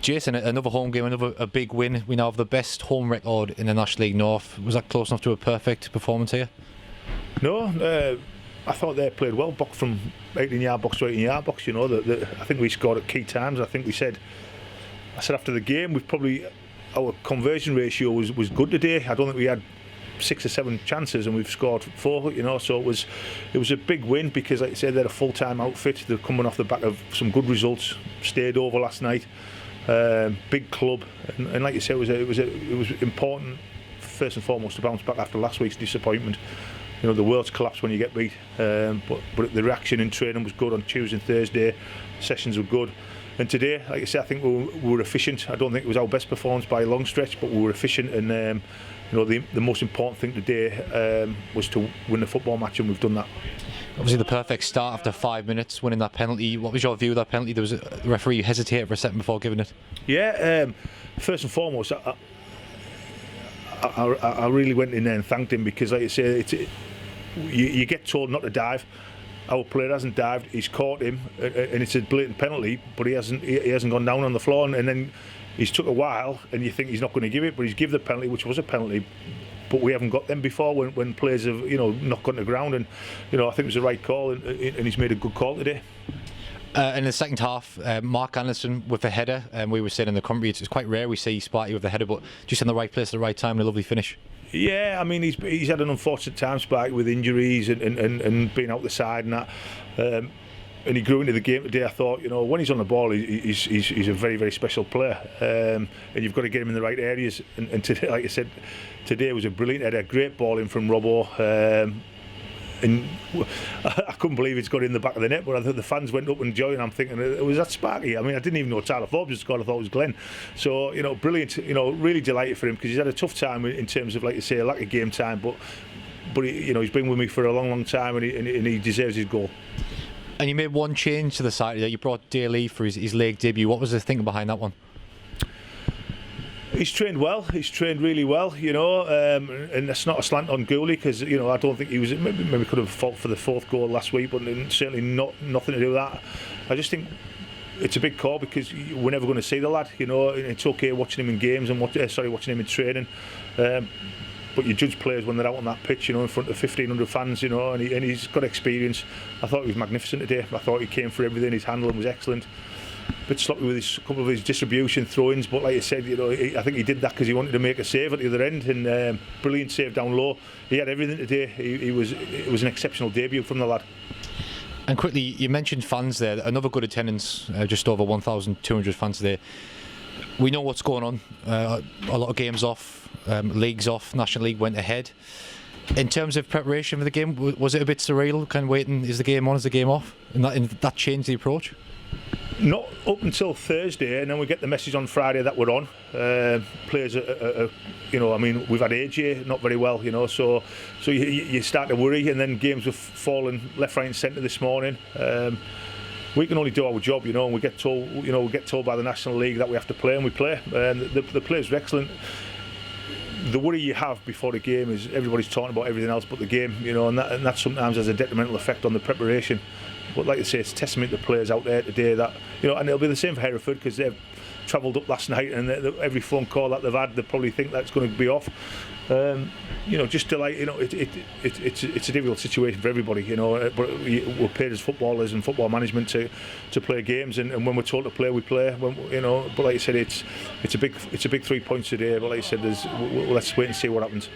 Jason, another home game, a big win. We now have the best home record in the National League North. Was that close enough to a perfect performance here? No, I thought they played well, back from 18-yard box to 18-yard box. I think we scored at key times. I said after the game, our conversion ratio was good today. I don't think we had 6 or 7 chances and we've scored 4. So it was a big win because, like I said, they're a full-time outfit. They're coming off the back of some good results. Stayed over last night. Big club, and like you said, it was important first and foremost to bounce back after last week's disappointment. The world's collapsed when you get beat, but the reaction in training was good on Tuesday and Thursday. Sessions were good, and today, like I said, I think we were efficient. I don't think it was our best performance by a long stretch, but we were efficient, and the most important thing today was to win the football match, and we've done that. Obviously the perfect start after 5 minutes, winning that penalty. What was your view of that penalty? The referee hesitated for a second before giving it. Yeah, first and foremost, I really went in there and thanked him because, like I say, you get told not to dive. Our player hasn't dived. He's caught him, and it's a blatant penalty. But he hasn't gone down on the floor, and then he's took a while, and you think he's not going to give it, but he's given the penalty, which was a penalty. But we haven't got them before when players have not gone to the ground, and I think it was the right call, and he's made a good call today. In the second half, Mark Anderson with a header, and we were saying in the commentary it's quite rare we see Sparty with a header, but just in the right place at the right time and a lovely finish. Yeah, I mean he's had an unfortunate time, Sparty, with injuries and being out the side and that. And he grew into the game today. I thought, when he's on the ball, he's a very, very special player, and you've got to get him in the right areas. And today, like I said, today was a brilliant header, great ball in from Robbo, and I couldn't believe it's got in the back of the net. But I thought the fans went up and joined. I'm thinking, was that Sparky? I mean, I didn't even know Tyler Forbes had scored. I thought it was Glenn. So brilliant. Really delighted for him because he's had a tough time in terms of, like you say, a lack of game time. But he's been with me for a long, long time, and he deserves his goal. And you made one change to the side there. You brought Daly for his league debut. What was the thinking behind that one? He's trained well. He's trained really well, and that's not a slant on Gooley because I don't think he was maybe could have fought for the 4th goal last week, but certainly nothing to do with that. I just think it's a big call because we're never going to see the lad. It's okay watching him in games and watching him in training. But you judge players when they're out on that pitch, in front of 1,500 fans, and he's got experience. I thought he was magnificent today. I thought he came for everything. His handling was excellent. A bit sloppy with a couple of his distribution throw-ins, but like I said, I think he did that because he wanted to make a save at the other end, and brilliant save down low. He had everything today. It was an exceptional debut from the lad. And quickly, you mentioned fans there. Another good attendance, just over 1,200 fans today. We know what's going on. A lot of games off. Leagues off, National League went ahead. In terms of preparation for the game, was it a bit surreal, kind of waiting, is the game on, is the game off? And that changed the approach? Not up until Thursday, and then we get the message on Friday that we're on. Players are we've had AJ not very well, so you start to worry, and then games have fallen left, right and centre this morning. We can only do our job, and we get told by the National League that we have to play, and we play. The players are excellent. The worry you have before the game is everybody's talking about everything else but the game, and that sometimes has a detrimental effect on the preparation. But like I say, it's a testament to the players out there today that, and it'll be the same for Hereford because they've travelled up last night, and every phone call that they've had, they probably think that's going to be off. Just to it's a difficult situation for everybody, but we're paid as footballers and football management to play games, and when we're told to play, we play. But like I said, it's a big 3 points today. But like I said, let's wait and see what happens.